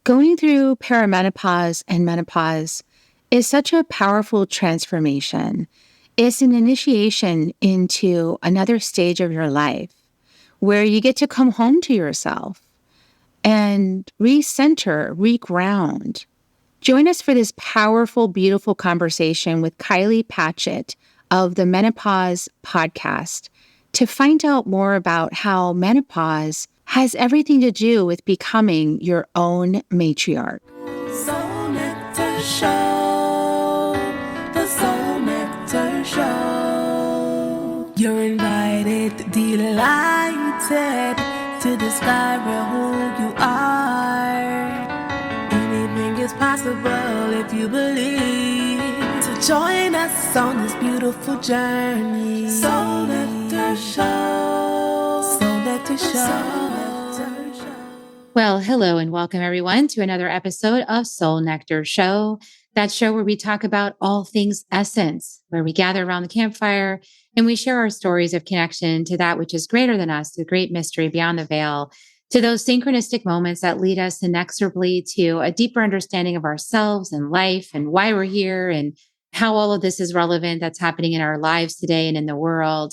Going through perimenopause and menopause is such a powerful transformation. It's an initiation into another stage of your life where you get to come home to yourself and recenter, reground. Join us for this powerful, beautiful conversation with Kylie Patchett of the menoPAUSE podcast to find out more about how menopause has everything to do with becoming your own matriarch. Soul Nectar Show, the Soul Nectar Show. You're invited, delighted to discover who you are. Anything is possible if you believe. So join us on this beautiful journey. Soul Nectar Show, Soul Nectar Show. Well, hello and welcome everyone to another episode of Soul Nectar Show, that show where we talk about all things essence, where we gather around the campfire and we share our stories of connection to that which is greater than us, the great mystery beyond the veil, to those synchronistic moments that lead us inexorably to a deeper understanding of ourselves and life and why we're here and how all of this is relevant that's happening in our lives today and in the world.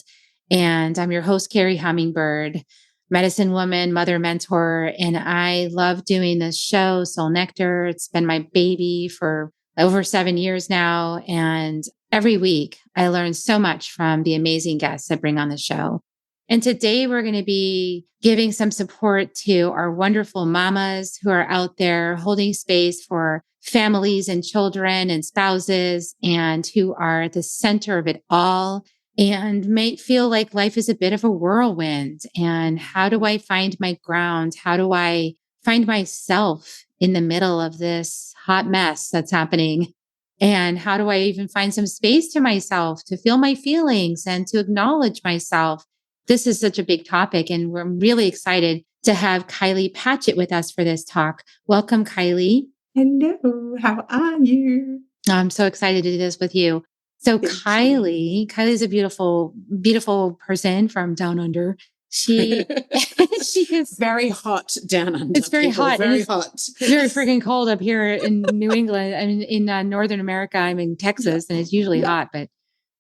And I'm your host, Carrie Hummingbird, medicine woman, mother, mentor, and I love doing this show, Soul Nectar. It's been my baby for over 7 years now. And every week I learn so much from the amazing guests I bring on the show. And today we're going to be giving some support to our wonderful mamas who are out there holding space for families and children and spouses and who are at the center of it all and may feel like life is a bit of a whirlwind. And how do I find my ground? How do I find myself in the middle of this hot mess that's happening? And how do I even find some space to myself to feel my feelings and to acknowledge myself? This is such a big topic, and we're really excited to have Kylie Patchett with us for this talk. Welcome, Kylie. Hello, how are you? I'm so excited to do this with you. So Kylie's a beautiful, beautiful person from down under. She is very hot down under. It's very hot. Very hot. It's very freaking cold up here in New England. I mean, in Northern America, I'm in Texas, and it's usually hot. But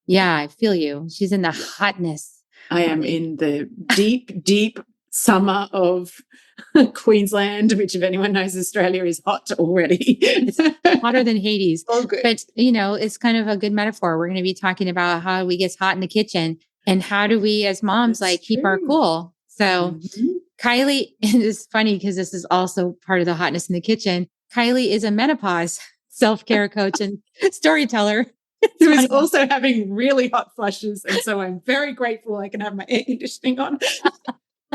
yeah, I feel you. She's in the hotness. I am in the deep, deep summer of Queensland, which, if anyone knows Australia, is hot already. It's hotter than Hades. Oh, good. But, it's kind of a good metaphor. We're going to be talking about how we get hot in the kitchen and how do we as moms keep our cool. So Kylie, it's funny because this is also part of the hotness in the kitchen. Kylie is a menopause self-care coach and storyteller. Who is also having really hot flushes. And so I'm very grateful I can have my air conditioning on.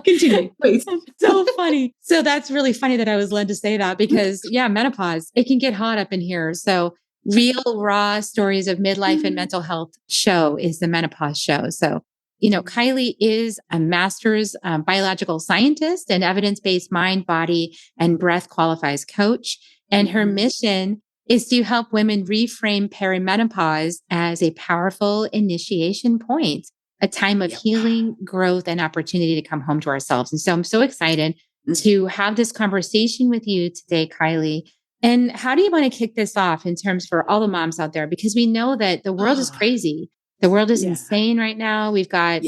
Continue, please. So funny. So that's really funny that I was led to say that because, menopause, it can get hot up in here. So real, raw stories of midlife and mental health show is the menoPAUSE show. So, Kylie is a master's biological scientist and evidence-based mind, body, and breath qualifies coach. And her mission is to help women reframe perimenopause as a powerful initiation point, a time of healing, growth, and opportunity to come home to ourselves. And so I'm so excited to have this conversation with you today, Kylie. And how do you want to kick this off in terms for all the moms out there? Because we know that the world is crazy. The world is insane right now. We've got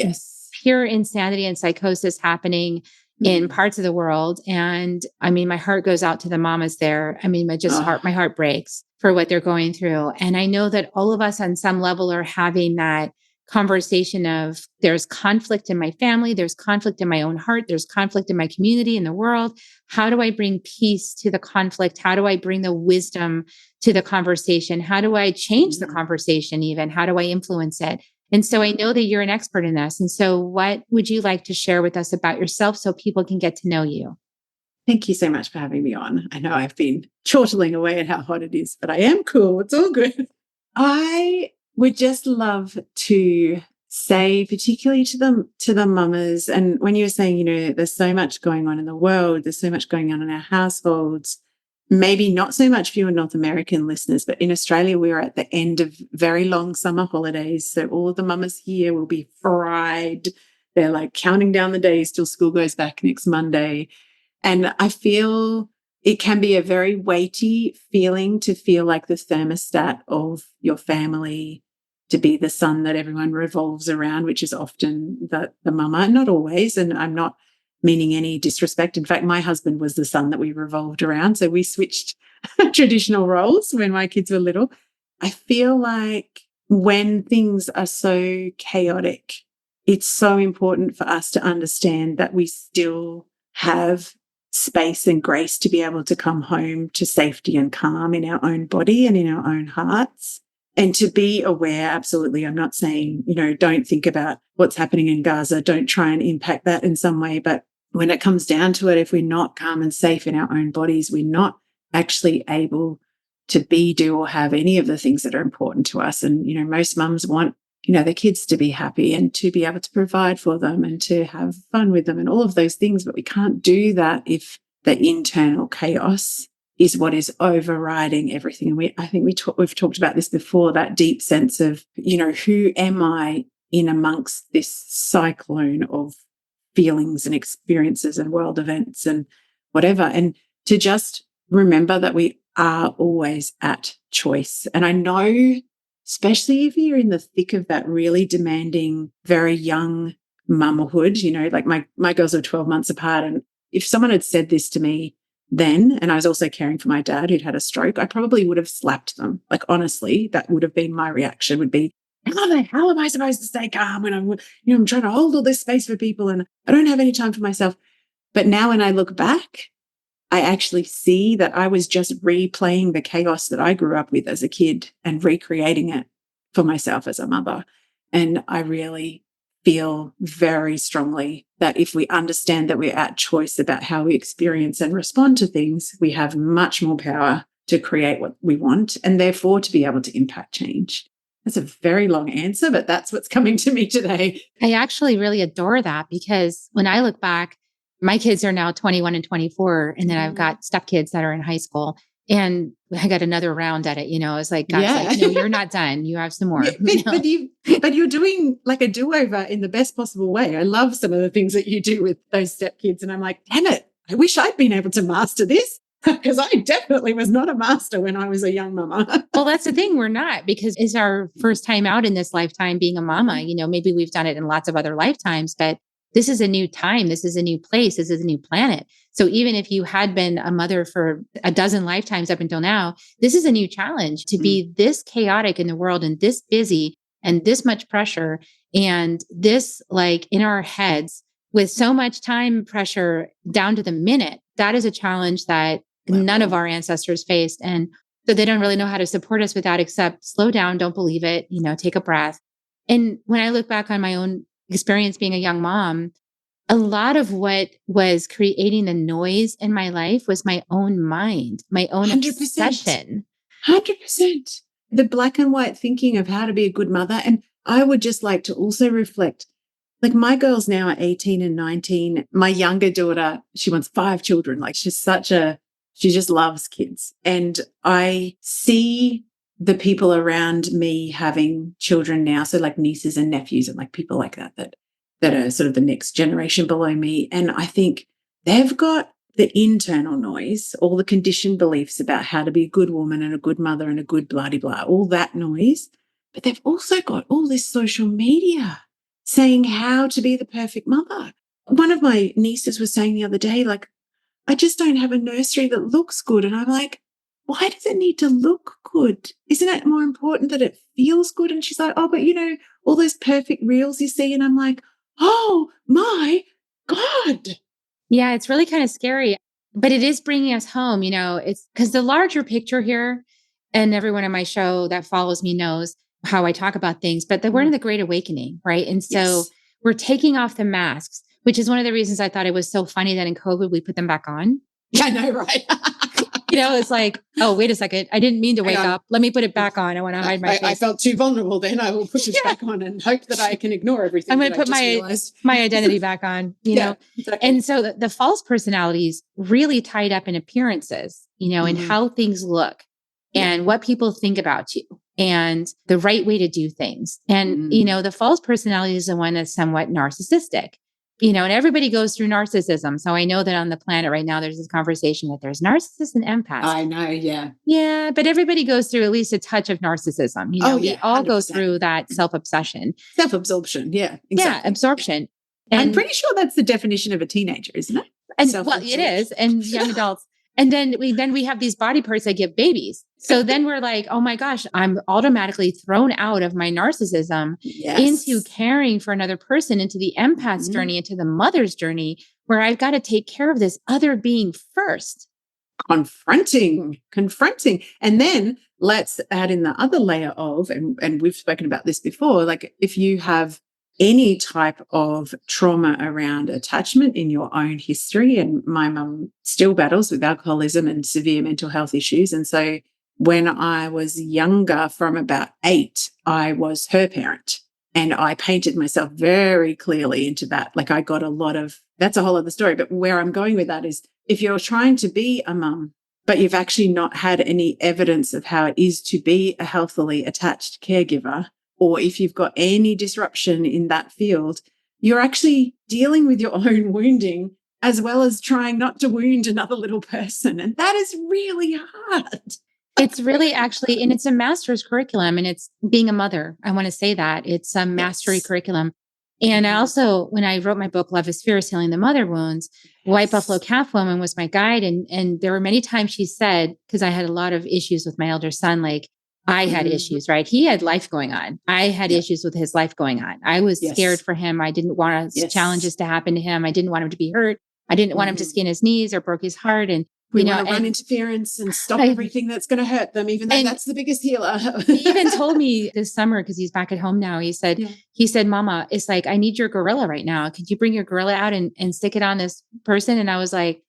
pure insanity and psychosis happening in parts of the world. And I mean, my heart goes out to the mamas there. I mean, my heart breaks for what they're going through. And I know that all of us on some level are having that conversation of there's conflict in my family, there's conflict in my own heart, there's conflict in my community, in the world. How do I bring peace to the conflict? How do I bring the wisdom to the conversation? How do I change the conversation even? How do I influence it? And so I know that you're an expert in this. And so what would you like to share with us about yourself so people can get to know you? Thank you so much for having me on. I know I've been chortling away at how hot it is, but I am cool. It's all good. I would just love to say, particularly to the mamas, and when you were saying, there's so much going on in the world, there's so much going on in our households, maybe not so much for your North American listeners, but in Australia, we are at the end of very long summer holidays. So all the mamas here will be fried. They're like counting down the days till school goes back next Monday. And I feel it can be a very weighty feeling to feel like the thermostat of your family, to be the sun that everyone revolves around, which is often the mama, not always. And I'm not meaning any disrespect. In fact, my husband was the sun that we revolved around. So we switched traditional roles when my kids were little. I feel like when things are so chaotic, it's so important for us to understand that we still have space and grace to be able to come home to safety and calm in our own body and in our own hearts. And to be aware, absolutely, I'm not saying, don't think about what's happening in Gaza, don't try and impact that in some way. But when it comes down to it, if we're not calm and safe in our own bodies, we're not actually able to be, do, or have any of the things that are important to us. And, most mums want, their kids to be happy and to be able to provide for them and to have fun with them and all of those things. But we can't do that if the internal chaos is what is overriding everything. And I think we've talked about this before, that deep sense of, who am I in amongst this cyclone of feelings and experiences and world events and whatever. And to just remember that we are always at choice. And I know, especially if you're in the thick of that really demanding, very young mamahood, like my girls are 12 months apart. And if someone had said this to me then, and I was also caring for my dad who'd had a stroke, I probably would have slapped them. Like, honestly, that would have been my reaction, would be, how the hell am I supposed to stay calm when I'm trying to hold all this space for people and I don't have any time for myself. But now when I look back, I actually see that I was just replaying the chaos that I grew up with as a kid and recreating it for myself as a mother. And I really feel very strongly that if we understand that we're at choice about how we experience and respond to things, we have much more power to create what we want and therefore to be able to impact change. That's a very long answer, but that's what's coming to me today. I actually really adore that, because when I look back, my kids are now 21 and 24, and then I've got stepkids that are in high school. And I got another round at it, it's like, God's like, no, you're not done. You have some more. But you're doing like a do-over in the best possible way. I love some of the things that you do with those stepkids. And I'm like, damn it, I wish I'd been able to master this, because I definitely was not a master when I was a young mama. Well, that's the thing. We're not, because it's our first time out in this lifetime being a mama. Maybe we've done it in lots of other lifetimes, but this is a new time. This is a new place. This is a new planet. So even if you had been a mother for a dozen lifetimes up until now, this is a new challenge to be this chaotic in the world and this busy and this much pressure and this like in our heads with so much time pressure down to the minute. That is a challenge that none of our ancestors faced. And so they don't really know how to support us with that, except slow down, don't believe it, take a breath. And when I look back on my own experience being a young mom, a lot of what was creating the noise in my life was my own mind, my own 100%. Obsession. 100%. The black and white thinking of how to be a good mother. And I would just like to also reflect, like my girls now are 18 and 19. My younger daughter, she wants 5 children. Like she just loves kids. And I see the people around me having children now. So like nieces and nephews and like people like that are sort of the next generation below me. And I think they've got the internal noise, all the conditioned beliefs about how to be a good woman and a good mother and a good blah-de-blah, all that noise. But they've also got all this social media saying how to be the perfect mother. One of my nieces was saying the other day, like, I just don't have a nursery that looks good. And I'm like, why does it need to look good? Isn't it more important that it feels good? And she's like, oh, but all those perfect reels you see. And I'm like, oh my God. Yeah, it's really kind of scary, but it is bringing us home. It's because the larger picture here, and everyone on my show that follows me knows how I talk about things, but we're in the Great Awakening, right? And so we're taking off the masks, which is one of the reasons I thought it was so funny that in COVID, we put them back on. Yeah, I know, right? It's like, oh, wait a second. I didn't mean to wake up. Let me put it back on. I want to hide my face. I felt too vulnerable then. I will put it back on and hope that I can ignore everything. I'm going to put my identity back on, know? Exactly. And so the false personalities really tied up in appearances, and how things look and what people think about you and the right way to do things. And, the false personality is the one that's somewhat narcissistic. you know, and everybody goes through narcissism. So I know that on the planet right now, there's this conversation that there's narcissists and empaths. I know, yeah. Yeah, but everybody goes through at least a touch of narcissism. You know, we all go 100%. through that self-obsession. Self-absorption, yeah, exactly. Yeah, absorption. And I'm pretty sure that's the definition of a teenager, isn't it? and well, it is, and young adults. And then we have these body parts that give babies. So then we're like, oh my gosh, I'm automatically thrown out of my narcissism into caring for another person, into the empath's journey, into the mother's journey, where I've got to take care of this other being first. Confronting. And then let's add in the other layer of, and we've spoken about this before, like if you have any type of trauma around attachment in your own history, and my mum still battles with alcoholism and severe mental health issues. And so when I was younger, from about 8, I was her parent. And I painted myself very clearly into that. Like I got a lot of, that's a whole other story. But where I'm going with that is if you're trying to be a mum, but you've actually not had any evidence of how it is to be a healthily attached caregiver, or if you've got any disruption in that field, you're actually dealing with your own wounding as well as trying not to wound another little person. And that is really hard. It's really actually, and it's a master's curriculum, and it's being a mother. I want to say that it's a mastery curriculum. And I also, when I wrote my book, Love is Fierce, Healing the Mother Wounds, White Buffalo Calf Woman was my guide. And there were many times she said, because I had a lot of issues with my elder son, like I had issues, right? He had life going on. I had issues with his life going on. I was scared for him. I didn't want challenges to happen to him. I didn't want him to be hurt. I didn't want him to skin his knees or broke his heart. And we want to run interference and stop everything that's going to hurt them, even though that's the biggest healer. He even told me this summer, because he's back at home now, he said, Mama, it's like, I need your gorilla right now. Could you bring your gorilla out and stick it on this person? And I was like,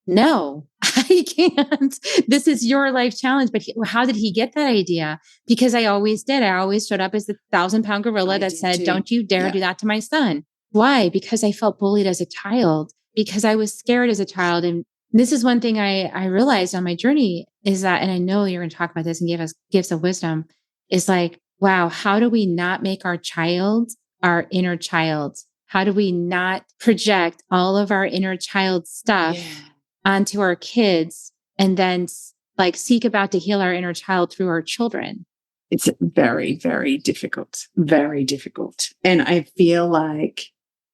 no, I can't. This is your life challenge. But how did he get that idea? Because I always did. I always showed up as the 1,000-pound gorilla that said, don't you dare do that to my son. Why? Because I felt bullied as a child, because I was scared as a child. And this is one thing I realized on my journey is that, and I know you're going to talk about this and give us gifts of wisdom, is like, wow, how do we not make our child our inner child? How do we not project all of our inner child stuff onto our kids and then like seek about to heal our inner child through our children? It's very, very difficult, very difficult. And I feel like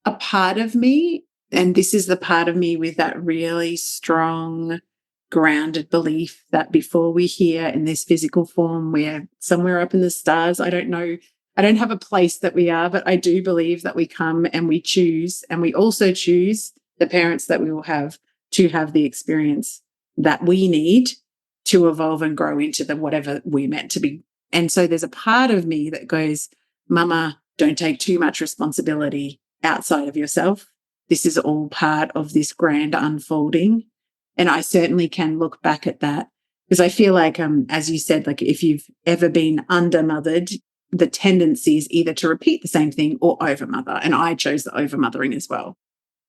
a part of me, and this is the part of me with that really strong, grounded belief that before we're here in this physical form, we're somewhere up in the stars. I don't know. I don't have a place that we are, but I do believe that we come and we choose, and we also choose the parents that we will have to have the experience that we need to evolve and grow into the whatever we're meant to be. And so there's a part of me that goes, Mama, don't take too much responsibility outside of yourself. This is all part of this grand unfolding. And I certainly can look back at that because I feel like, as you said, like if you've ever been under-mothered, the tendency is either to repeat the same thing or over-mother. And I chose the over-mothering as well.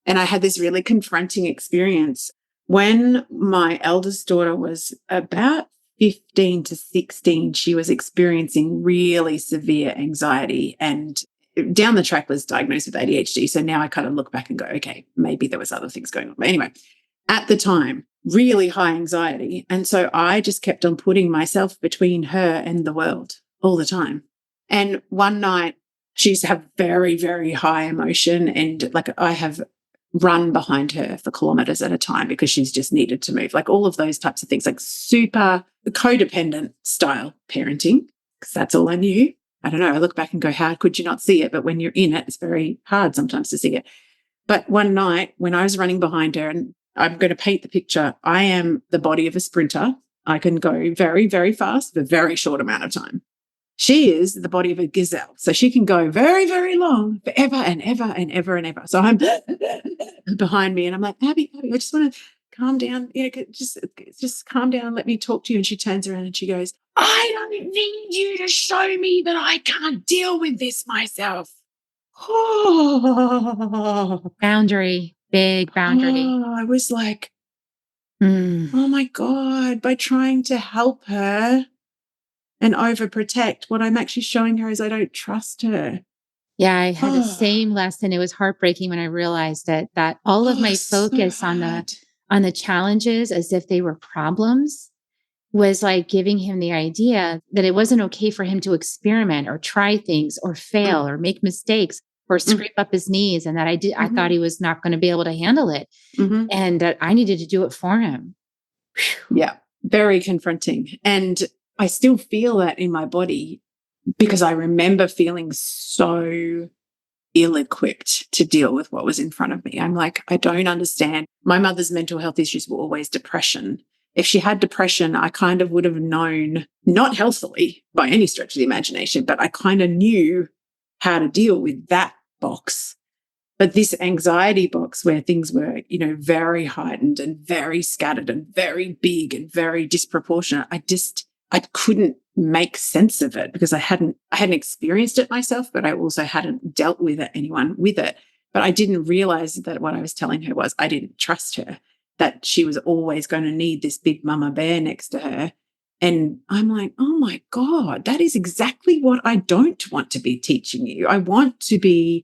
And I had this really confronting experience when my eldest daughter was about 15 to 16. She was experiencing really severe anxiety, and down the track was diagnosed with ADHD. So now I kind of look back and go, okay, maybe there was other things going on. But anyway, at the time, really high anxiety. And so I just kept on putting myself between her and the world all the time. And one night she used to have very, very high emotion. And like I have run behind her for kilometers at a time because she's just needed to move, like all of those types of things, like super codependent style parenting, because that's all I knew. I don't know. I look back and go, how could you not see it? But when you're in it, it's very hard sometimes to see it. But one night when I was running behind her, and I'm going to paint the picture, I am the body of a sprinter. I can go very, very fast for a very short amount of time. She is the body of a gazelle. So she can go very, very long forever and ever and ever and ever. So I'm behind me and I'm like, Abby, I just want to calm down. You know, just calm down. Let me talk to you. And she turns around and she goes, I don't need you to show me that I can't deal with this myself. Oh. Boundary, big boundary. Oh, I was like, oh my God, by trying to help her and overprotect, what I'm actually showing her is I don't trust her. Yeah, I had the same lesson. It was heartbreaking when I realized that all of my focus so on the challenges as if they were problems was like giving him the idea that it wasn't okay for him to experiment or try things or fail or make mistakes or scrape up his knees, and that I thought he was not going to be able to handle it, and that I needed to do it for him. Yeah, very confronting. And I still feel that in my body because I remember feeling so ill-equipped to deal with what was in front of me. I'm like, I don't understand. My mother's mental health issues were always depression. If she had depression, I kind of would have known, not healthily by any stretch of the imagination, but I kind of knew how to deal with that box. But this anxiety box where things were, very heightened and very scattered and very big and very disproportionate, I couldn't make sense of it because I hadn't experienced it myself, but I also hadn't dealt with anyone with it. But I didn't realize that what I was telling her was I didn't trust her, that she was always going to need this big mama bear next to her. And I'm like, oh my God, that is exactly what I don't want to be teaching you. I want to be,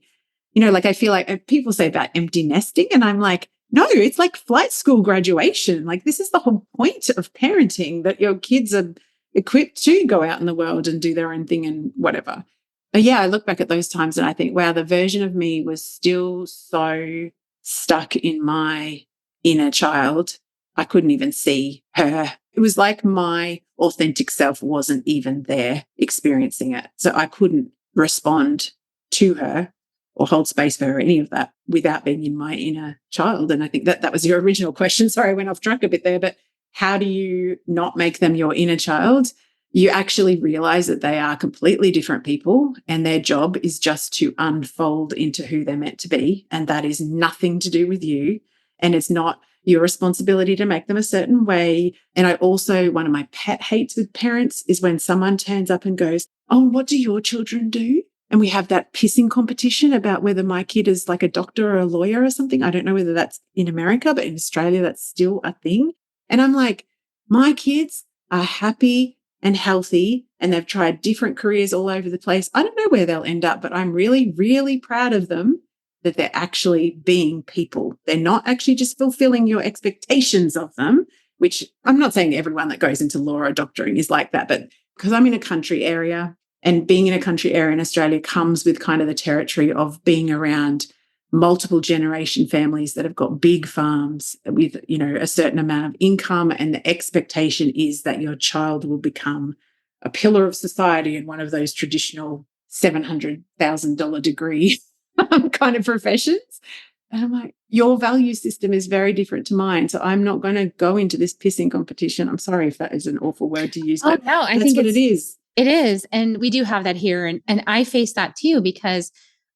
I feel like people say about empty nesting, and I'm like, no, it's like flight school graduation. Like, this is the whole point of parenting, that your kids are equipped to go out in the world and do their own thing and whatever. But yeah, I look back at those times and I think, wow, the version of me was still so stuck in my inner child. I couldn't even see her. It was like my authentic self wasn't even there experiencing it. So I couldn't respond to her or hold space for her, any of that, without being in my inner child. And I think that was your original question. Sorry, I went off track a bit there, but how do you not make them your inner child? You actually realize that they are completely different people and their job is just to unfold into who they're meant to be. And that is nothing to do with you. And it's not your responsibility to make them a certain way. And I also, one of my pet hates with parents is when someone turns up and goes, oh, what do your children do? And we have that pissing competition about whether my kid is like a doctor or a lawyer or something. I don't know whether that's in America, but in Australia, that's still a thing. And I'm like, my kids are happy and healthy and they've tried different careers all over the place. I don't know where they'll end up, but I'm really, really proud of them that they're actually being people. They're not actually just fulfilling your expectations of them, which I'm not saying everyone that goes into law or doctoring is like that, but because I'm in a country area, and being in a country area in Australia comes with kind of the territory of being around multiple generation families that have got big farms with, a certain amount of income. And the expectation is that your child will become a pillar of society in one of those traditional $700,000 degree kind of professions. And I'm like, your value system is very different to mine. So I'm not going to go into this pissing competition. I'm sorry if that is an awful word to use, but no, I that's think what it is. It is. And we do have that here. And I face that too, because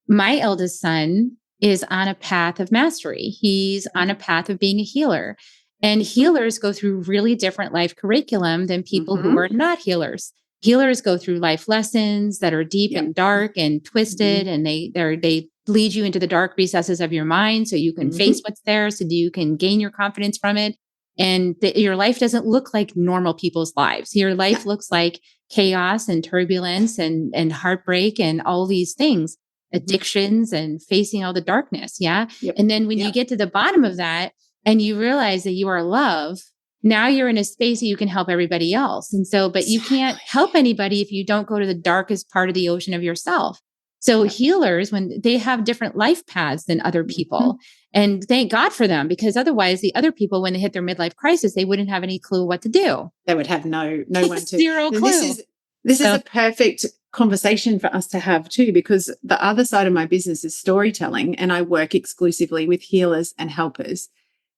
my eldest son is on a path of mastery. He's on a path of being a healer. And healers go through really different life curriculum than people who are not healers. Healers go through life lessons that are deep and dark and twisted, and they lead you into the dark recesses of your mind so you can face what's there, so that you can gain your confidence from it. And your life doesn't look like normal people's lives. Your life looks like chaos and turbulence and heartbreak and all these things, addictions and facing all the darkness. Yeah. Yep. And then when you get to the bottom of that and you realize that you are love, now you're in a space that you can help everybody else. And so, but you can't help anybody if you don't go to the darkest part of the ocean of yourself. So healers, when they have different life paths than other people, and thank God for them, because otherwise the other people, when they hit their midlife crisis, they wouldn't have any clue what to do. They would have no one to. Zero clue. This is a perfect conversation for us to have too, because the other side of my business is storytelling, and I work exclusively with healers and helpers.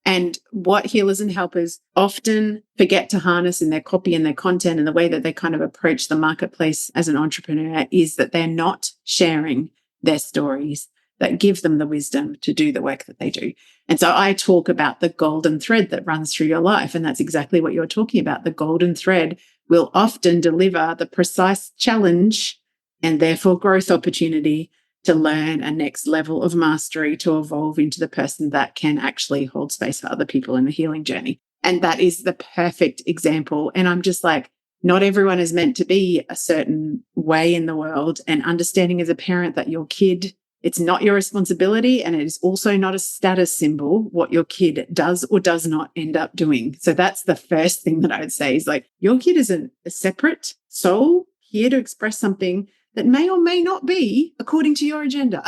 And what healers and helpers often forget to harness in their copy and their content and the way that they kind of approach the marketplace as an entrepreneur is that they're not sharing their stories that give them the wisdom to do the work that they do. And so I talk about the golden thread that runs through your life. And that's exactly what you're talking about. The golden thread will often deliver the precise challenge and therefore growth opportunity to learn a next level of mastery, to evolve into the person that can actually hold space for other people in the healing journey. And that is the perfect example. And I'm just like, not everyone is meant to be a certain way in the world, and understanding as a parent that your kid, it's not your responsibility, and it is also not a status symbol what your kid does or does not end up doing. So that's the first thing that I would say is like, your kid is a separate soul here to express something that may or may not be according to your agenda.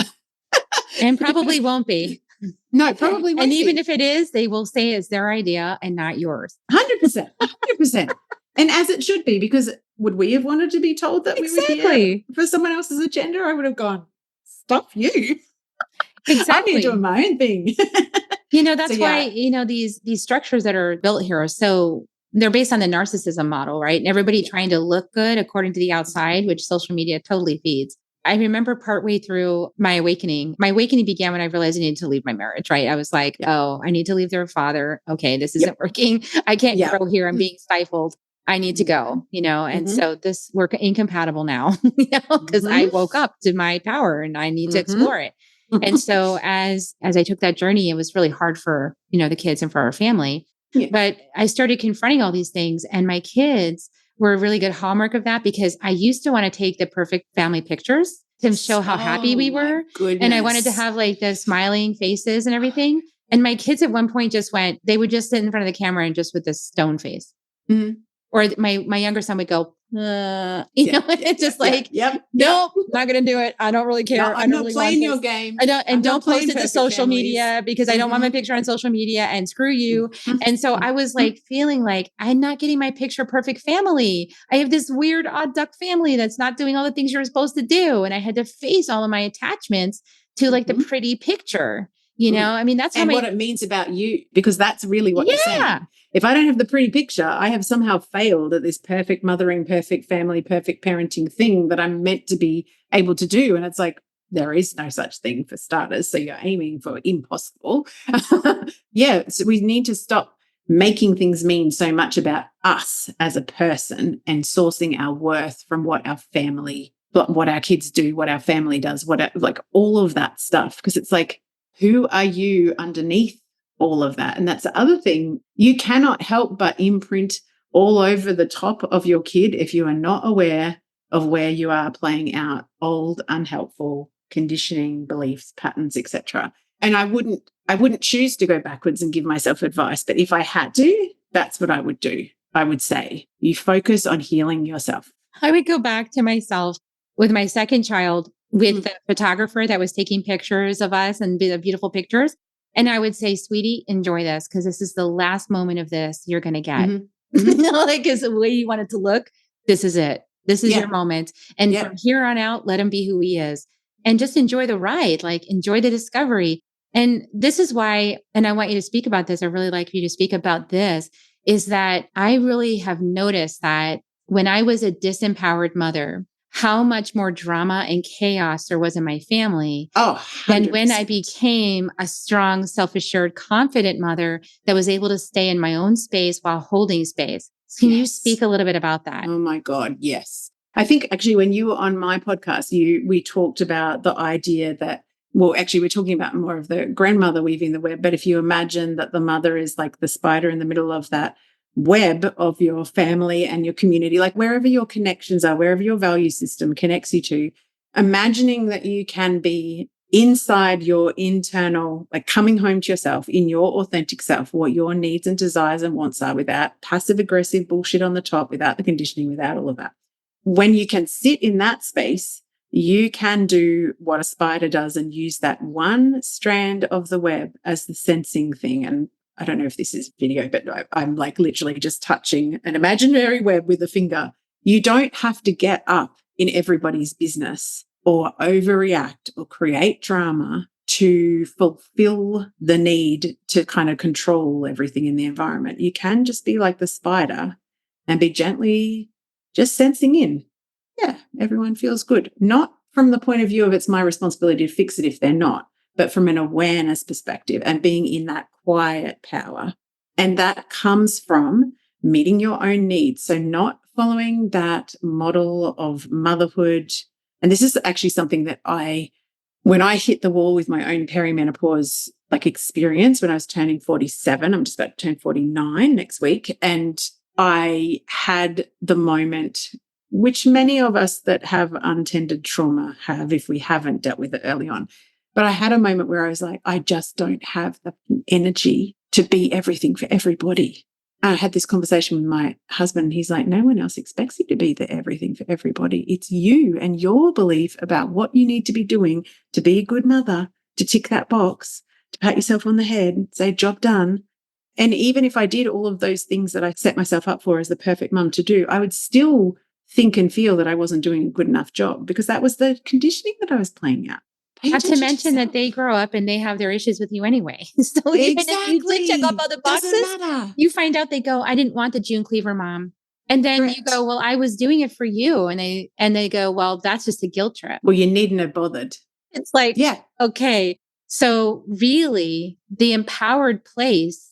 And probably won't be. No, probably won't And be. even if it is, they will say it's their idea and not yours. 100%. 100%. And as it should be, because would we have wanted to be told that we were here for someone else's agenda? I would have gone, stop you. Exactly. I'm here doing my own thing. That's why, these structures that are built here are they're based on the narcissism model, right? And everybody trying to look good according to the outside, which social media totally feeds. I remember partway through my awakening began when I realized I needed to leave my marriage, right? I was like, oh, I need to leave their father. Okay, this isn't working. I can't grow here. I'm being stifled. I need to go, and so we're incompatible now, because I woke up to my power and I need to explore it. And so as I took that journey, it was really hard for, the kids and for our family. Yeah. But I started confronting all these things, and my kids were a really good hallmark of that, because I used to want to take the perfect family pictures to show how happy we were. And I wanted to have like the smiling faces and everything. And my kids at one point they would just sit in front of the camera and just with this stone face. Mm-hmm. Or my younger son would go, it's just like, nope, not going to do it. I don't really care. No, I'm not really playing your game. Don't post it to social media because I don't want my picture on social media, and screw you. And so I was like feeling like I'm not getting my picture perfect family. I have this weird odd duck family that's not doing all the things you're supposed to do. And I had to face all of my attachments to like the pretty picture. That's how what it means about you, because that's really what you're saying. If I don't have the pretty picture, I have somehow failed at this perfect mothering, perfect family, perfect parenting thing that I'm meant to be able to do. And it's like, there is no such thing for starters. So you're aiming for impossible. So we need to stop making things mean so much about us as a person and sourcing our worth from what our kids do, what our family does, like all of that stuff. Because it's like, who are you underneath all of that? And that's the other thing. You cannot help but imprint all over the top of your kid if you are not aware of where you are playing out old, unhelpful conditioning, beliefs, patterns, etc. And I wouldn't choose to go backwards and give myself advice. But if I had to, that's what I would do. I would say, you focus on healing yourself. I would go back to myself with my second child, with the photographer that was taking pictures of us and the beautiful pictures. And I would say, sweetie, enjoy this, because this is the last moment of this you're going to get. Because the way you want it to look, this is it. This is your moment. And from here on out, let him be who he is, and just enjoy the ride, like enjoy the discovery. And this is why, and I want you to speak about this. I really like for you to speak about this, is that I really have noticed that when I was a disempowered mother, how much more drama and chaos there was in my family than when I became a strong, self-assured, confident mother that was able to stay in my own space while holding space. Can you speak a little bit about that? Oh my God, yes. I think actually when you were on my podcast, we talked about the idea that, we're talking about more of the grandmother weaving the web, but if you imagine that the mother is like the spider in the middle of that web of your family and your community, like wherever your connections are, wherever your value system connects you to, imagining that you can be inside your internal, like coming home to yourself in your authentic self, what your needs and desires and wants are, without passive aggressive bullshit on the top, without the conditioning, without all of that. When you can sit in that space, you can do what a spider does and use that one strand of the web as the sensing thing. And I don't know if this is video, but I'm like literally just touching an imaginary web with a finger. You don't have to get up in everybody's business or overreact or create drama to fulfill the need to kind of control everything in the environment. You can just be like the spider and be gently just sensing in. Yeah, everyone feels good. Not from the point of view of it's my responsibility to fix it if they're not, but from an awareness perspective and being in that quiet power. And that comes from meeting your own needs. So not following that model of motherhood. And this is actually something that when I hit the wall with my own perimenopause experience when I was turning 47, I'm just about to turn 49 next week. And I had the moment, which many of us that have untended trauma have if we haven't dealt with it early on. But I had a moment where I was like, I just don't have the energy to be everything for everybody. And I had this conversation with my husband. He's like, no one else expects you to be the everything for everybody. It's you and your belief about what you need to be doing to be a good mother, to tick that box, to pat yourself on the head, say, job done. And even if I did all of those things that I set myself up for as the perfect mum to do, I would still think and feel that I wasn't doing a good enough job because that was the conditioning that I was playing out. Not to mention that they grow up and they have their issues with you anyway. So even if you did check off all the boxes, you find out they go, I didn't want the June Cleaver mom. And then you go, well, I was doing it for you. And they go, well, that's just a guilt trip. Well, you needn't have bothered. It's like, yeah, okay. So really the empowered place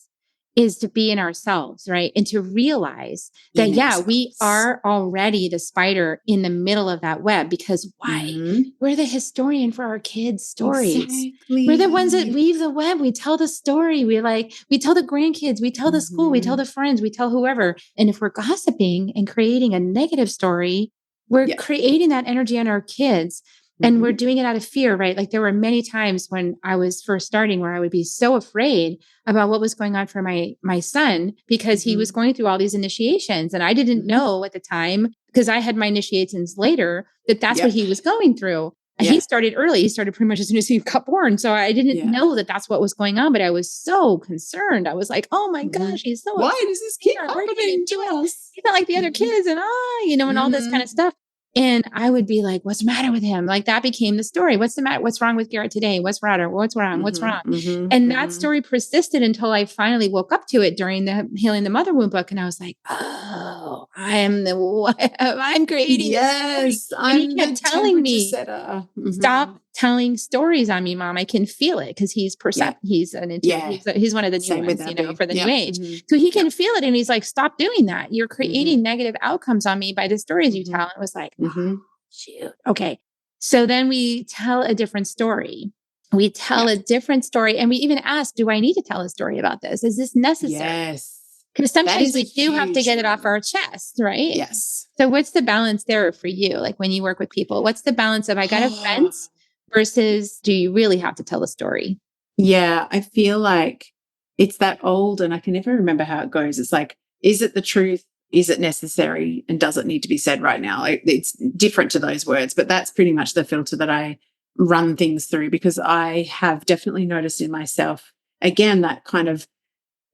is to be in ourselves, right? And to realize that, yeah, we are already the spider in the middle of that web because why? Mm-hmm. We're the historian for our kids' stories. Exactly. We're the ones that weave the web. We tell the story. We tell the grandkids, we tell the school, we tell the friends, we tell whoever. And if we're gossiping and creating a negative story, we're creating that energy on our kids. And we're doing it out of fear, right? Like there were many times when I was first starting where I would be so afraid about what was going on for my son because he was going through all these initiations. And I didn't know at the time because I had my initiations later that that's what he was going through. And he started early. He started pretty much as soon as he got born. So I didn't know that that's what was going on, but I was so concerned. I was like, oh my gosh, he's so why does this keep happening to us? He's not like the other kids and and all this kind of stuff. And I would be like, what's the matter with him? Like that became the story. What's the matter? What's wrong with Garrett today? What's wrong? What's wrong? What's wrong? And that story persisted until I finally woke up to it during the Healing the Mother Wound book. And I was like, oh, I'm creating. Yes. He kept telling me, stop telling stories on me, Mom. I can feel it because he's he's an he's one of the new ones, for the new age. So he can feel it. And he's like, stop doing that. You're creating negative outcomes on me by the stories you tell. And it was like, oh, shoot. Okay. So then we tell a different story. We tell a different story. And we even ask, do I need to tell a story about this? Is this necessary? Yes. Because sometimes we do have to get it off our chest, right? Yes. So what's the balance there for you? Like when you work with people, what's the balance of I got to vent versus do you really have to tell a story? Yeah, I feel like it's that old, and I can never remember how it goes. It's like, is it the truth? Is it necessary? And does it need to be said right now? It's different to those words, but that's pretty much the filter that I run things through because I have definitely noticed in myself, again, that kind of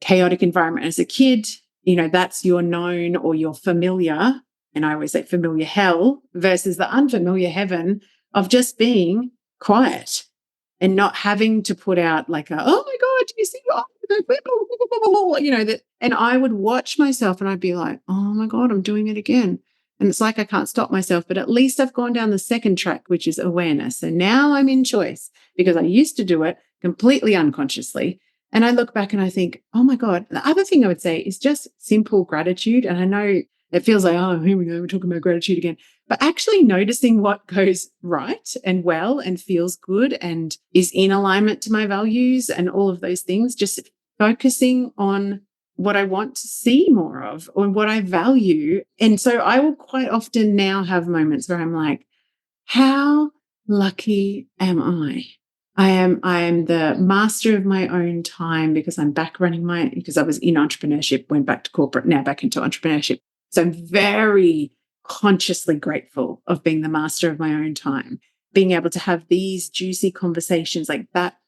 chaotic environment as a kid, that's your known or your familiar, and I always say familiar hell versus the unfamiliar heaven of just being quiet and not having to put out like oh my God, do you see that? And I would watch myself and I'd be like, oh my God, I'm doing it again. And it's like I can't stop myself, but at least I've gone down the second track, which is awareness. And now I'm in choice because I used to do it completely unconsciously. And I look back and I think, oh my God. The other thing I would say is just simple gratitude. And I know it feels like, oh, here we go, we're talking about gratitude again. But actually noticing what goes right and well and feels good and is in alignment to my values and all of those things, just focusing on what I want to see more of or what I value. And so I will quite often now have moments where I'm like, how lucky am I? I am the master of my own time because I'm back running because I was in entrepreneurship, went back to corporate, now back into entrepreneurship. So I'm very consciously grateful of being the master of my own time, being able to have these juicy conversations like that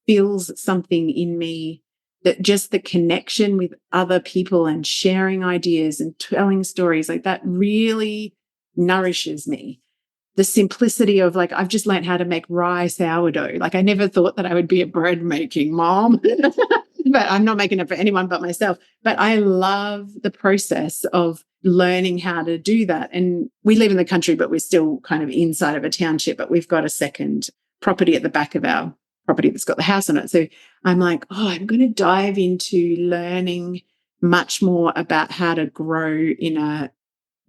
feels something in me that just the connection with other people and sharing ideas and telling stories like that really nourishes me. The simplicity of like, I've just learned how to make rye sourdough. Like I never thought that I would be a bread making mom, but I'm not making it for anyone but myself. But I love the process of learning how to do that. And we live in the country, but we're still kind of inside of a township, but we've got a second property at the back of our property that's got the house on it. So I'm like, oh, I'm going to dive into learning much more about how to grow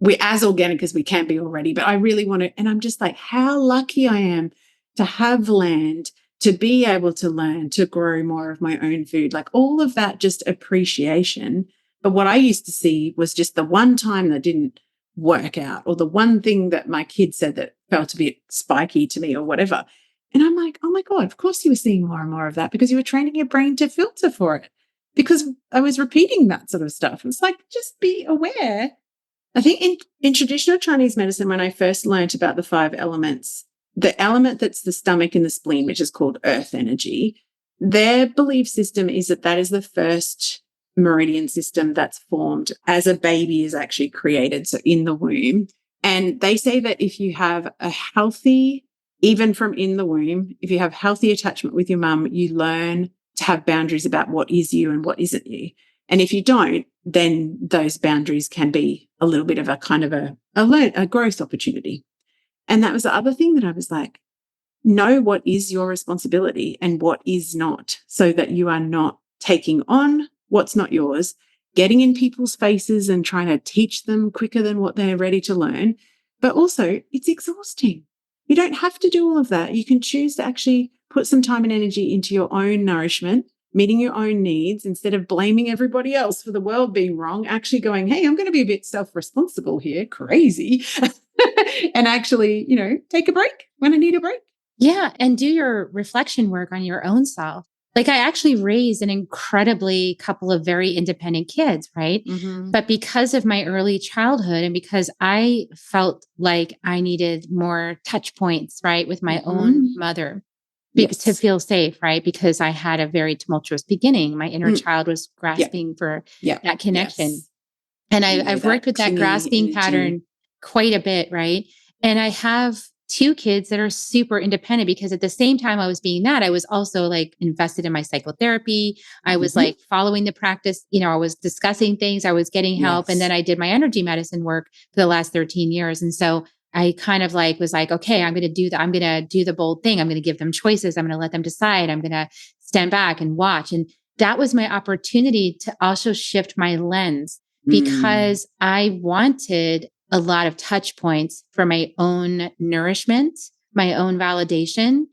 we're as organic as we can be already, but I really want to, and I'm just like, how lucky I am to have land, to be able to learn, to grow more of my own food, like all of that just appreciation But what I used to see was just the one time that didn't work out, or the one thing that my kid said that felt a bit spiky to me or whatever. And I'm like, oh my God, of course you were seeing more and more of that because you were training your brain to filter for it, because I was repeating that sort of stuff. It's like, just be aware. I think in traditional Chinese medicine, when I first learned about the 5 elements, the element that's the stomach and the spleen, which is called earth energy, their belief system is that that is the first meridian system that's formed as a baby is actually created, so in the womb. And they say that if you have a healthy, even from in the womb, if you have healthy attachment with your mum, you learn to have boundaries about what is you and what isn't you. And if you don't, then those boundaries can be a little bit of a kind of a growth opportunity. And that was the other thing that I was like, know what is your responsibility and what is not, so that you are not taking on what's not yours, getting in people's faces and trying to teach them quicker than what they're ready to learn. But also, it's exhausting. You don't have to do all of that. You can choose to actually put some time and energy into your own nourishment, meeting your own needs, instead of blaming everybody else for the world being wrong, actually going, hey, I'm going to be a bit self-responsible here, crazy, and actually, take a break when I need a break. Yeah. And do your reflection work on your own self. Like, I actually raised an incredibly couple of very independent kids, right? Mm-hmm. But because of my early childhood and because I felt like I needed more touch points, right, with my own mother to feel safe, right? Because I had a very tumultuous beginning. My inner child was grasping for that connection. Yes. And I've worked with that grasping energy pattern quite a bit, right? And I have 2 kids that are super independent, because at the same time I was being that, I was also like invested in my psychotherapy. I was like following the practice, I was discussing things, I was getting help. And then I did my energy medicine work for the last 13 years. And so I kind of was like, okay, I'm going to do that. I'm going to do the bold thing. I'm going to give them choices. I'm going to let them decide. I'm going to stand back and watch. And that was my opportunity to also shift my lens, because I wanted a lot of touch points for my own nourishment, my own validation.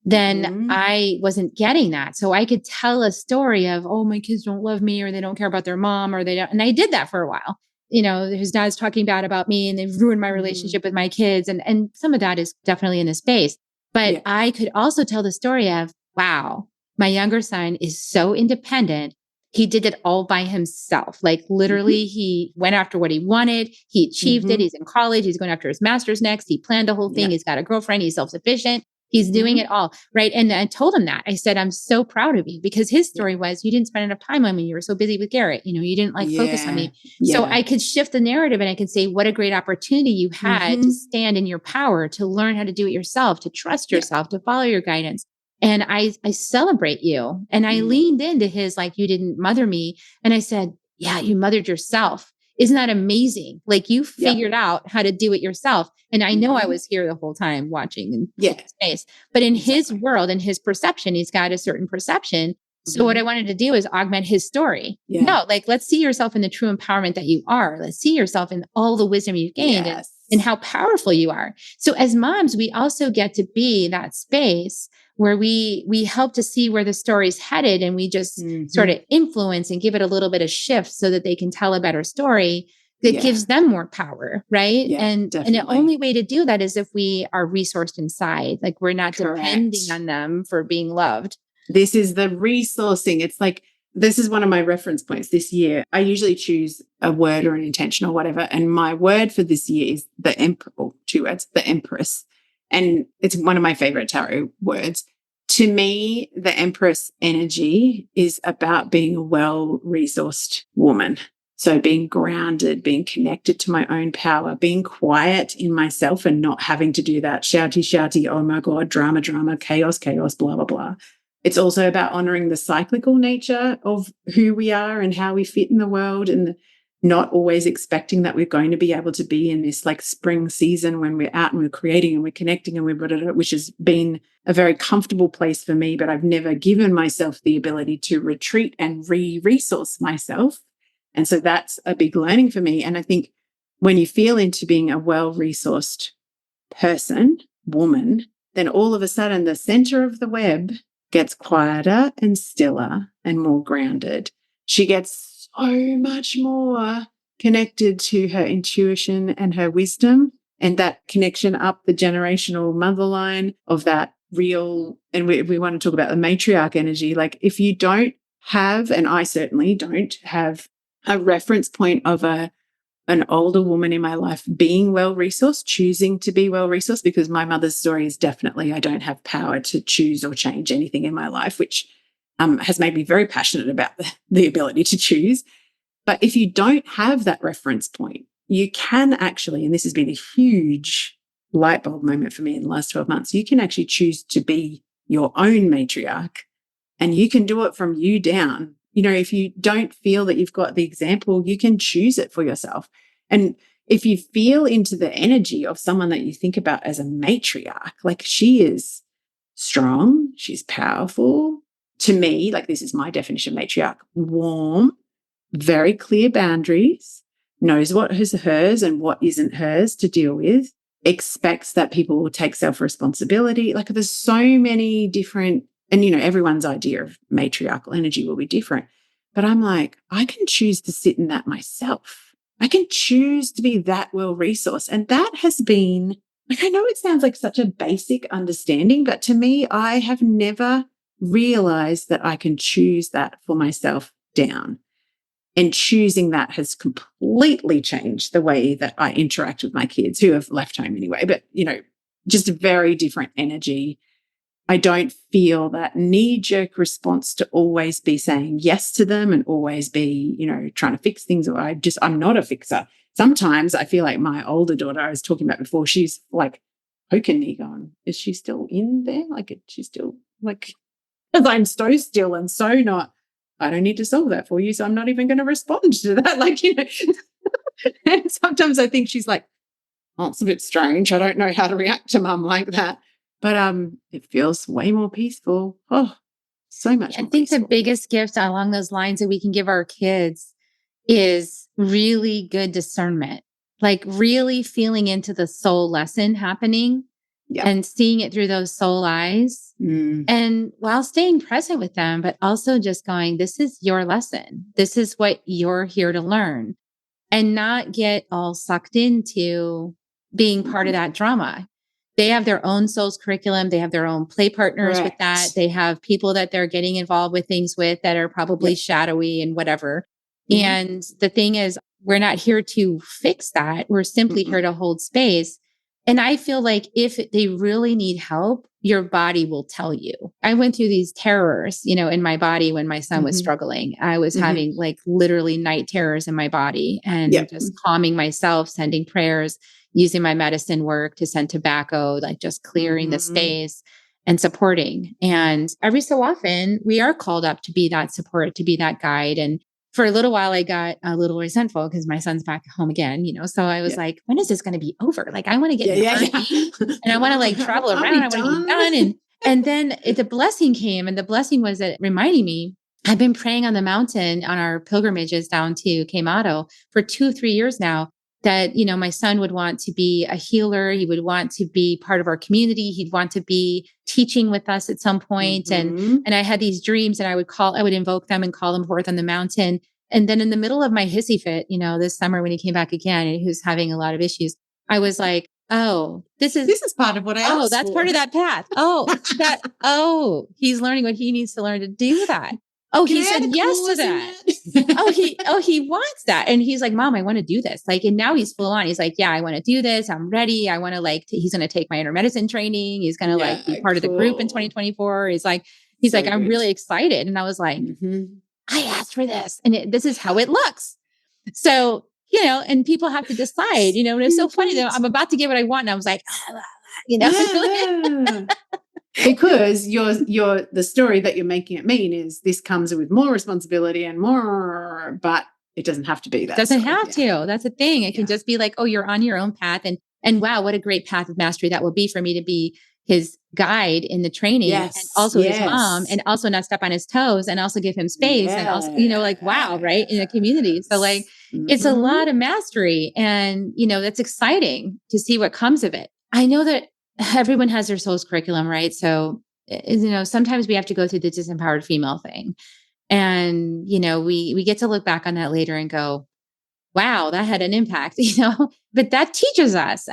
Then I wasn't getting that. So I could tell a story of, oh, my kids don't love me, or they don't care about their mom, or they don't. And I did that for a while. His dad's talking bad about me and they've ruined my relationship with my kids. And some of that is definitely in the space. But I could also tell the story of, wow, my younger son is so independent. He did it all by himself. Like, literally, he went after what he wanted. He achieved it. He's in college. He's going after his master's next. He planned the whole thing. He's got a girlfriend. He's self-sufficient. He's doing it all. Right. And I told him that. I said, I'm so proud of you, because his story was, you didn't spend enough time on me. You were so busy with Garrett. You didn't focus on me. So I could shift the narrative and I could say, what a great opportunity you had to stand in your power, to learn how to do it yourself, to trust yourself, to follow your guidance. And I celebrate you. And I leaned into his, you didn't mother me. And I said, yeah, you mothered yourself. Isn't that amazing? Like, you figured out how to do it yourself. And I know I was here the whole time watching in space, but in his world and his perception, he's got a certain perception. So what I wanted to do is augment his story. No, let's see yourself in the true empowerment that you are. Let's see yourself in all the wisdom you've gained and how powerful you are. So as moms, we also get to be that space where we help to see where the story's headed, and we just sort of influence and give it a little bit of shift so that they can tell a better story that gives them more power, right? And the only way to do that is if we are resourced inside, like we're not depending on them for being loved. This is the resourcing. It's like, this is one of my reference points this year. I usually choose a word or an intention or whatever. And my word for this year is the Emperor, 2 words, the Empress. And it's one of my favorite tarot words. To me, the Empress energy is about being a well-resourced woman. So being grounded, being connected to my own power, being quiet in myself and not having to do that shouty, oh my God, drama, chaos, blah, blah, blah. It's also about honoring the cyclical nature of who we are and how we fit in the world, and not always expecting that we're going to be able to be in this spring season when we're out and we're creating and we're connecting and which has been a very comfortable place for me, but I've never given myself the ability to retreat and resource myself. And so that's a big learning for me. And I think when you feel into being a well-resourced person, woman, then all of a sudden the center of the web gets quieter and stiller and more grounded. She gets so much more connected to her intuition and her wisdom, and that connection up the generational mother line of that real, and we want to talk about the matriarch energy. Like if you don't have, and I certainly don't have, a reference point of an older woman in my life being well-resourced, choosing to be well-resourced, because my mother's story is definitely I don't have power to choose or change anything in my life, which has made me very passionate about the ability to choose. But if you don't have that reference point, you can actually, and this has been a huge light bulb moment for me in the last 12 months, you can actually choose to be your own matriarch, and you can do it from you down. You know, if you don't feel that you've got the example, you can choose it for yourself. And if you feel into the energy of someone that you think about as a matriarch, like she is strong, she's powerful. To me, like this is my definition of matriarch: warm, very clear boundaries, knows what is hers and what isn't hers to deal with, expects that people will take self-responsibility. Like there's so many different, and you know, everyone's idea of matriarchal energy will be different. But I'm like, I can choose to sit in that myself. I can choose to be that well-resourced. And that has been, like, I know it sounds like such a basic understanding, but to me, I have never realized that I can choose that for myself down. And choosing that has completely changed the way that I interact with my kids, who have left home anyway, but, you know, just a very different energy. I don't feel that knee-jerk response to always be saying yes to them and always be, you know, trying to fix things. Or I'm not a fixer. Sometimes I feel like my older daughter I was talking about before, she's like poking me going, is she still in there? Like, is she still like, because I'm so still and so not, I don't need to solve that for you, so I'm not even going to respond to that. Like, you know, and sometimes I think she's like, oh, it's a bit strange. I don't know how to react to mum like that. But it feels way more peaceful. Oh, so much more I think peaceful. the biggest gift along those lines that we can give our kids is really good discernment, like really feeling into the soul lesson happening and seeing it through those soul eyes. And while staying present with them, but also just going, this is your lesson. This is what you're here to learn, and not get all sucked into being part of that drama. They have their own soul's curriculum. They have their own play partners with that. They have people that they're getting involved with things with that are probably shadowy and whatever. And the thing is, we're not here to fix that. We're simply here to hold space. And I feel like if they really need help, your body will tell you. I went through these terrors, you know, in my body when my son was struggling. I was having like literally night terrors in my body, and just calming myself, sending prayers, using my medicine work to send tobacco, like just clearing the space and supporting. And every so often we are called up to be that support, to be that guide. And for a little while, I got a little resentful because my son's back home again, you know? So I was like, when is this going to be over? Like, I want to get and I want to like travel around. I want to be done. And then the blessing came, and the blessing was that reminding me, I've been praying on the mountain on our pilgrimages down to Queimado for 2-3 years now, that, you know, my son would want to be a healer. He would want to be part of our community. He'd want to be teaching with us at some point. And I had these dreams, and I would invoke them and call them forth on the mountain. And then in the middle of my hissy fit, you know, this summer when he came back again and he was having a lot of issues, I was like, oh, this is part of what I asked that's for. Part of that path. He's learning what he needs to learn to do that. Oh, he said yes to that. He wants that. And he's like, Mom, I want to do this. Like, and now he's full on. He's like, yeah, I want to do this. I'm ready. I want to he's going to take my inner medicine training. He's going to be part of the group in 2024. He's like, I'm really excited. And I was like, I asked for this, and this is how it looks. So, you know, and people have to decide, you know, and it's so funny that I'm about to get what I want. And I was like, you know, because the story that you're making it mean is this comes with more responsibility and more, but it doesn't have to be that. Doesn't have to. That's the thing. It can just be like, oh, you're on your own path. And wow, what a great path of mastery that will be for me to be his guide in the training, and also his mom, and also not step on his toes, and also give him space, and also, you know, like, wow, right, in the community. So like, it's a lot of mastery, and, you know, that's exciting to see what comes of it. I know that everyone has their soul's curriculum, right? So, you know, sometimes we have to go through the disempowered female thing. And, we get to look back on that later and go, wow, that had an impact, but that teaches us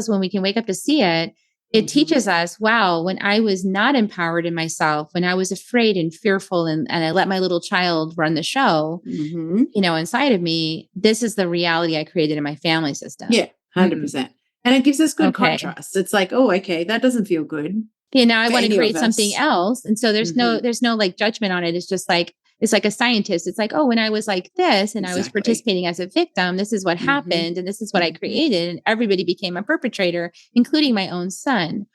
when we can wake up to see it. It teaches us, wow, when I was not empowered in myself, when I was afraid and fearful and I let my little child run the show, inside of me, this is the reality I created in my family system. Yeah, 100%. And it gives us good contrast. It's like, oh, okay, that doesn't feel good. Now I want to create something else. And so there's no like judgment on it. It's just like, it's like a scientist. It's like, oh, when I was like this and I was participating as a victim, this is what happened. And this is what I created. And everybody became a perpetrator, including my own son.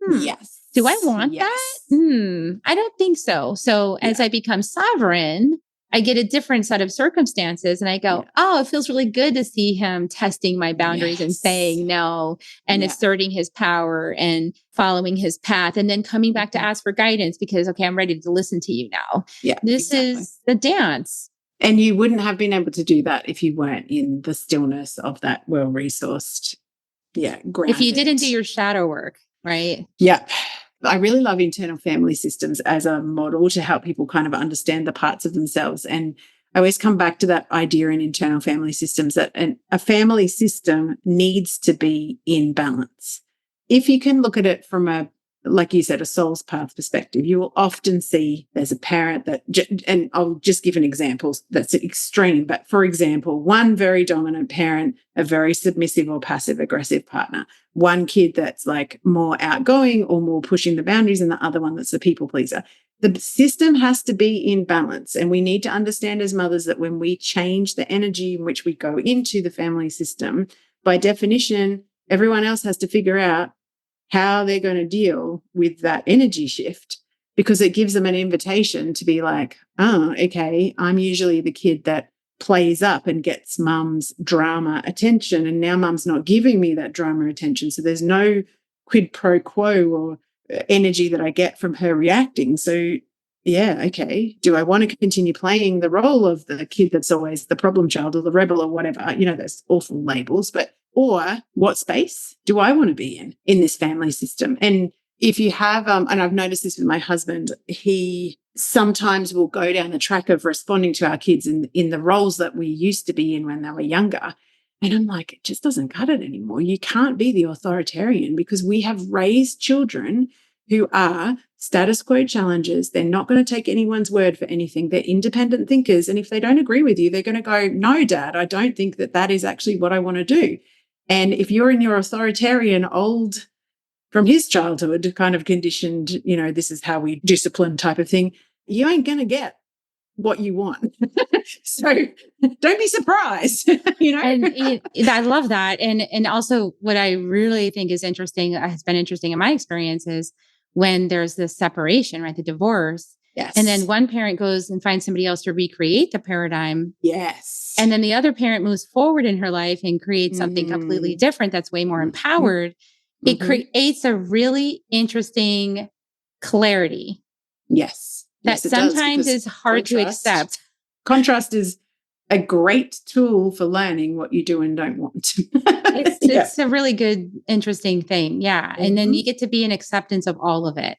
Yes. Do I want that? I don't think so. So as I become sovereign, I get a different set of circumstances and I go, oh, it feels really good to see him testing my boundaries and saying no and asserting his power and following his path and then coming back to ask for guidance because, okay, I'm ready to listen to you now. Yeah, this is the dance. And you wouldn't have been able to do that if you weren't in the stillness of that well-resourced, grounded. If you didn't do your shadow work, right? Yeah. I really love internal family systems as a model to help people kind of understand the parts of themselves. And I always come back to that idea in internal family systems that a family system needs to be in balance. If you can look at it from like you said, a soul's path perspective, you will often see there's a parent and I'll just give an example that's extreme, but for example, one very dominant parent, a very submissive or passive aggressive partner, one kid that's like more outgoing or more pushing the boundaries and the other one that's a people pleaser. The system has to be in balance. And we need to understand as mothers that when we change the energy in which we go into the family system, by definition, everyone else has to figure out how they're going to deal with that energy shift because it gives them an invitation to be like, oh, okay, I'm usually the kid that plays up and gets mum's drama attention. And now mum's not giving me that drama attention. So there's no quid pro quo or energy that I get from her reacting. So yeah, okay, do I want to continue playing the role of the kid that's always the problem child or the rebel or whatever, those awful labels, or what space do I want to be in this family system? And if you have, and I've noticed this with my husband, he sometimes will go down the track of responding to our kids in the roles that we used to be in when they were younger. And I'm like, it just doesn't cut it anymore. You can't be the authoritarian because we have raised children who are status quo challengers. They're not going to take anyone's word for anything. They're independent thinkers. And if they don't agree with you, they're going to go, no, Dad, I don't think that is actually what I want to do. And if you're in your authoritarian old, from his childhood, kind of conditioned, this is how we discipline type of thing, you ain't going to get what you want. So don't be surprised, And I love that. And also what I really think is interesting, has been interesting in my experience is when there's this separation, right? The divorce. Yes. And then one parent goes and finds somebody else to recreate the paradigm. Yes. And then the other parent moves forward in her life and creates something completely different that's way more empowered. It creates a really interesting clarity. Yes. That sometimes is hard to accept. Contrast is a great tool for learning what you do and don't want. It's a really good, interesting thing. Yeah. And then you get to be in acceptance of all of it.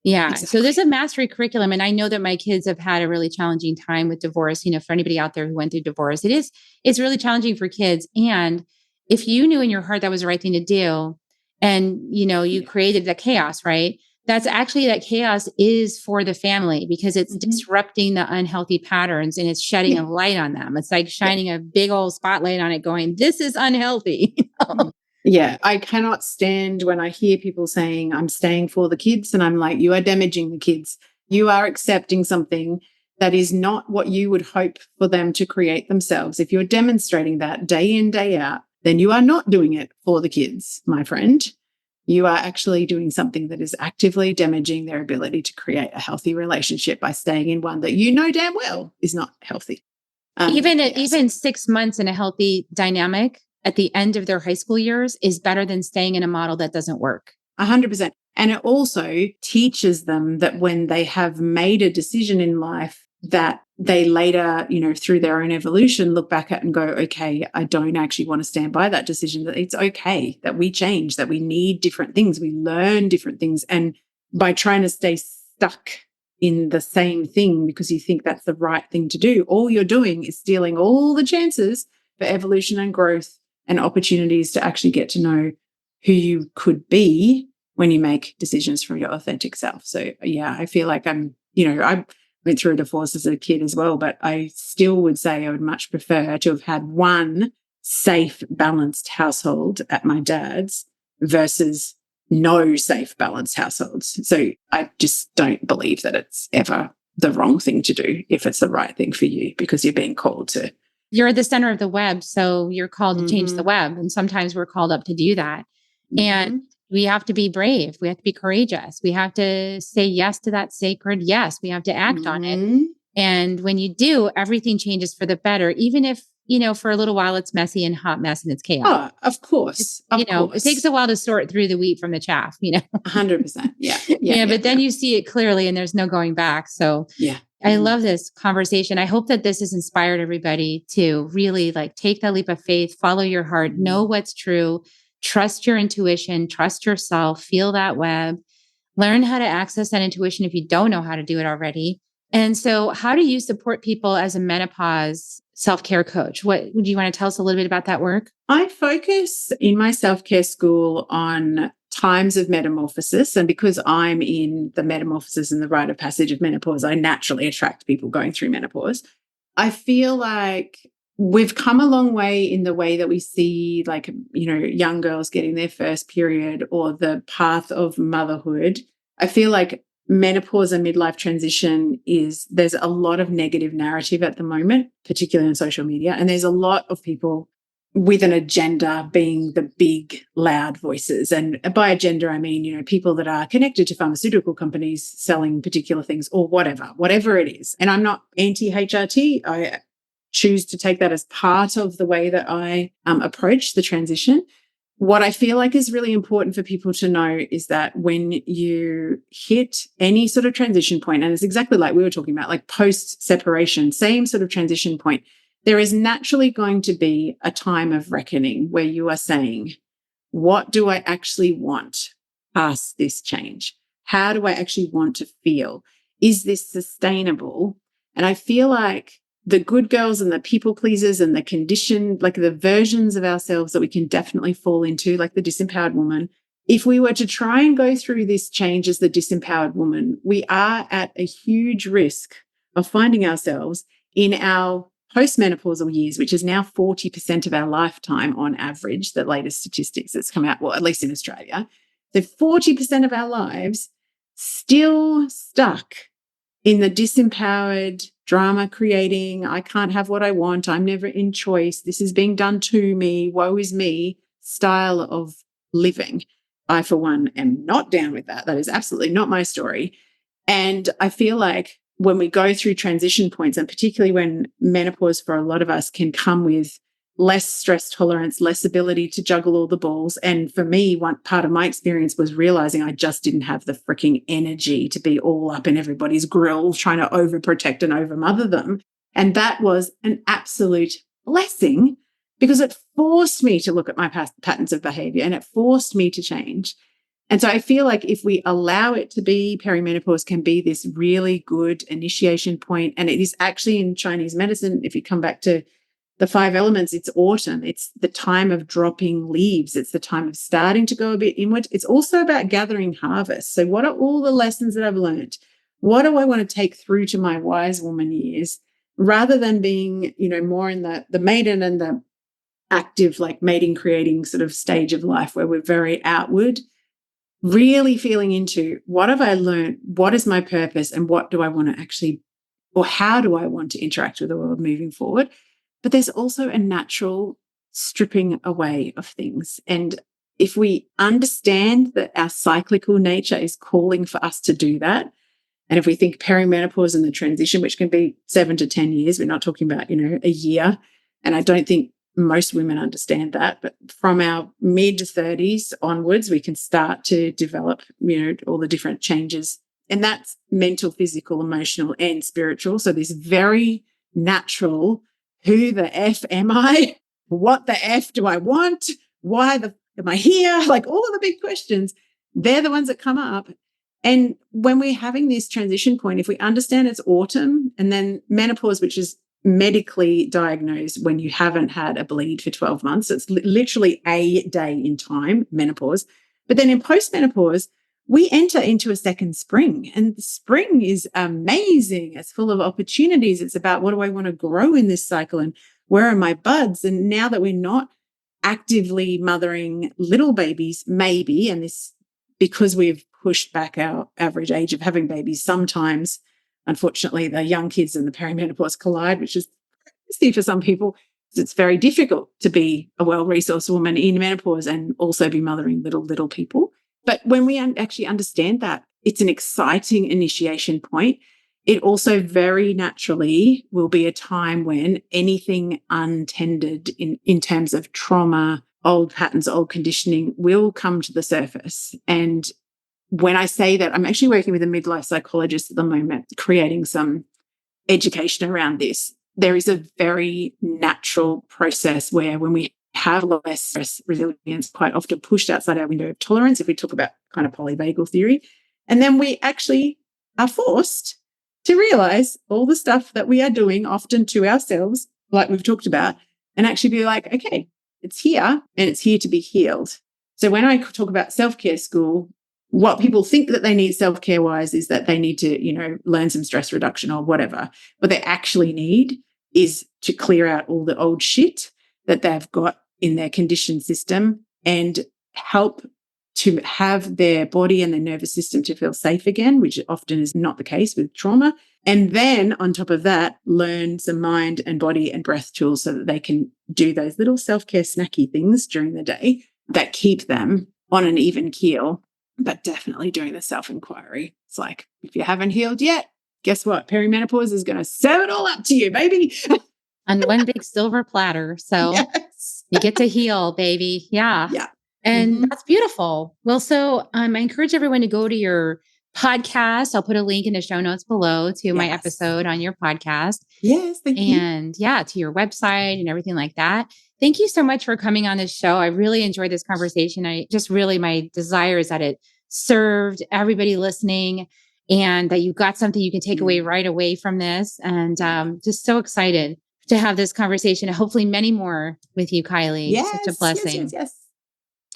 Yeah. Exactly. So there's a mastery curriculum. And I know that my kids have had a really challenging time with divorce. For anybody out there who went through divorce, it's really challenging for kids. And if you knew in your heart that was the right thing to do, and, you created the chaos, right? That's actually, that chaos is for the family because it's disrupting the unhealthy patterns and it's shedding a light on them. It's like shining a big old spotlight on it going, this is unhealthy. Yeah, I cannot stand when I hear people saying, I'm staying for the kids. And I'm like, you are damaging the kids. You are accepting something that is not what you would hope for them to create themselves. If you're demonstrating that day in, day out, then you are not doing it for the kids, my friend. You are actually doing something that is actively damaging their ability to create a healthy relationship by staying in one that you know damn well is not healthy. Even 6 months in a healthy dynamic at the end of their high school years is better than staying in a model that doesn't work. 100%. And it also teaches them that when they have made a decision in life that they later, through their own evolution, look back at and go, okay, I don't actually want to stand by that decision, that it's okay, that we change, that we need different things, we learn different things. And by trying to stay stuck in the same thing because you think that's the right thing to do. All you're doing is stealing all the chances for evolution and growth and opportunities to actually get to know who you could be when you make decisions from your authentic self. So yeah, I feel like I went through a divorce as a kid as well, but I still would say I would much prefer to have had one safe, balanced household at my dad's versus no safe, balanced households. So I just don't believe that it's ever the wrong thing to do if it's the right thing for you, because you're being called to. You're the center of the web, so you're called to change the web. And sometimes we're called up to do that. And we have to be brave. We have to be courageous. We have to say yes to that sacred yes. We have to act on it. And when you do, everything changes for the better, even if, for a little while it's messy and hot mess and it's chaos. Oh, of course. It takes a while to sort through the wheat from the chaff, 100%. Yeah. But then you see it clearly and there's no going back. So yeah. I love this conversation. I hope that this has inspired everybody to really take that leap of faith, follow your heart, know what's true, trust your intuition, trust yourself, feel that web, learn how to access that intuition if you don't know how to do it already. And so how do you support people as a menopause self-care coach? What would you want to tell us a little bit about that work? I focus in my self-care school on times of metamorphosis. And because I'm in the metamorphosis and the rite of passage of menopause, I naturally attract people going through menopause. I feel like we've come a long way in the way that we see young girls getting their first period or the path of motherhood. I feel like menopause and midlife transition there's a lot of negative narrative at the moment, particularly on social media. And there's a lot of people with an agenda being the big, loud voices. And by agenda, I mean, people that are connected to pharmaceutical companies selling particular things or whatever it is. And I'm not anti-HRT. I choose to take that as part of the way that I approach the transition. What I feel like is really important for people to know is that when you hit any sort of transition point, and it's exactly like we were talking about, like post-separation, same sort of transition point, there is naturally going to be a time of reckoning where you are saying, what do I actually want past this change? How do I actually want to feel? Is this sustainable? And I feel like the good girls and the people pleasers and the conditioned, the versions of ourselves that we can definitely fall into, like the disempowered woman, if we were to try and go through this change as the disempowered woman, we are at a huge risk of finding ourselves in our postmenopausal years, which is now 40% of our lifetime on average, the latest statistics that's come out, well, at least in Australia. So 40% of our lives still stuck in the disempowered, drama creating, I can't have what I want, I'm never in choice, this is being done to me, woe is me style of living. I, for one, am not down with that. That is absolutely not my story. And I feel like when we go through transition points, and particularly when menopause for a lot of us can come with less stress tolerance, less ability to juggle all the balls. And for me, one part of my experience was realizing I just didn't have the freaking energy to be all up in everybody's grill, trying to overprotect and overmother them. And that was an absolute blessing because it forced me to look at my past patterns of behavior and it forced me to change. And so I feel like if we allow it to be, perimenopause can be this really good initiation point. And it is actually in Chinese medicine, if you come back to the 5 elements, it's autumn. It's the time of dropping leaves. It's the time of starting to go a bit inward. It's also about gathering harvest. So what are all the lessons that I've learned? What do I want to take through to my wise woman years rather than being, more in the maiden and the active, mating, creating sort of stage of life where we're very outward, really feeling into what have I learned? What is my purpose? And what do I want to actually, or how do I want to interact with the world moving forward? But there's also a natural stripping away of things. And if we understand that our cyclical nature is calling for us to do that, and if we think perimenopause and the transition, which can be 7 to 10 years, we're not talking about, a year. And I don't think most women understand that. But from our mid-30s onwards, we can start to develop, all the different changes. And that's mental, physical, emotional, and spiritual. So this very natural, who the F am I? What the F do I want? Why am I here? All of the big questions, they're the ones that come up. And when we're having this transition point, if we understand it's autumn and then menopause, which is medically diagnosed when you haven't had a bleed for 12 months, it's literally a day in time, menopause. But then in postmenopause, we enter into a second spring, and the spring is amazing. It's full of opportunities. It's about, what do I want to grow in this cycle, and where are my buds? And now that we're not actively mothering little babies, maybe, and this, because we've pushed back our average age of having babies, sometimes, unfortunately, the young kids and the perimenopause collide, which is crazy for some people. It's very difficult to be a well-resourced woman in menopause and also be mothering little people. But when we actually understand that, it's an exciting initiation point. It also very naturally will be a time when anything untended in terms of trauma, old patterns, old conditioning will come to the surface. And when I say that, I'm actually working with a midlife psychologist at the moment, creating some education around this. There is a very natural process where when we have less stress resilience, quite often pushed outside our window of tolerance, if we talk about kind of polyvagal theory, and then we actually are forced to realize all the stuff that we are doing often to ourselves, like we've talked about, and actually be like, okay, it's here and it's here to be healed. So when I talk about self-care school, what people think that they need self-care wise is that they need to, learn some stress reduction or whatever. What they actually need is to clear out all the old shit that they've got in their conditioned system and help to have their body and their nervous system to feel safe again, which often is not the case with trauma. And then on top of that, learn some mind and body and breath tools so that they can do those little self-care snacky things during the day that keep them on an even keel, but definitely doing the self-inquiry. It's like, if you haven't healed yet, guess what? Perimenopause is going to serve it all up to you, baby. On one big silver platter. So Yes. You get to heal, baby. Yeah. Yeah. And that's beautiful. Well, so I encourage everyone to go to your podcast. I'll put a link in the show notes below to my episode on your podcast. Yes, thank you. And to your website and everything like that. Thank you so much for coming on this show. I really enjoyed this conversation. My desire is that it served everybody listening and that you got something you can take away right away from this. And just so excited to have this conversation and hopefully many more with you, Kylie. Yes, such a blessing. Yes.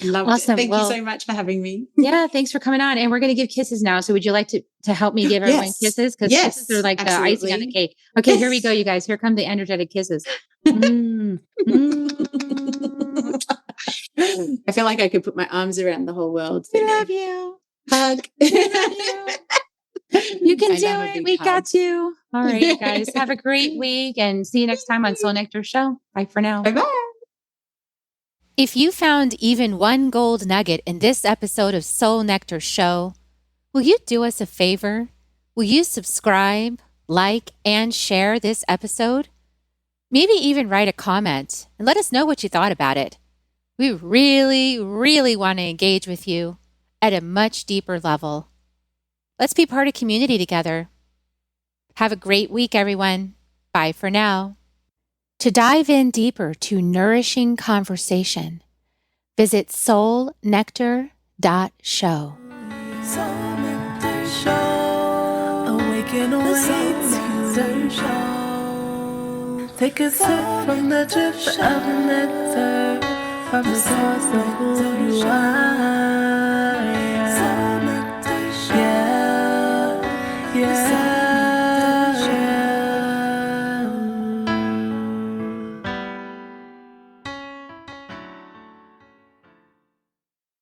Loved it. Thank you so much for having me. Yeah, thanks for coming on. And we're going to give kisses now. So would you like to help me give everyone kisses? Because kisses are like the icing on the cake. Okay, here we go, you guys. Here come the energetic kisses. I feel like I could put my arms around the whole world. We love you. Hug. We love you. You can do it. We got you. All right, you guys. Have a great week and see you next time on Soul Nectar Show. Bye for now. Bye-bye. If you found even one gold nugget in this episode of Soul Nectar Show, will you do us a favor? Will you subscribe, like, and share this episode? Maybe even write a comment and let us know what you thought about it. We really, really want to engage with you at a much deeper level. Let's be part of community together. Have a great week, everyone. Bye for now. To dive in deeper to nourishing conversation, visit soulnectar.show. Soul Nectar Show. Awaken, awake, show. Take a sip from the drip of nectar, from the source of who you are. Yeah.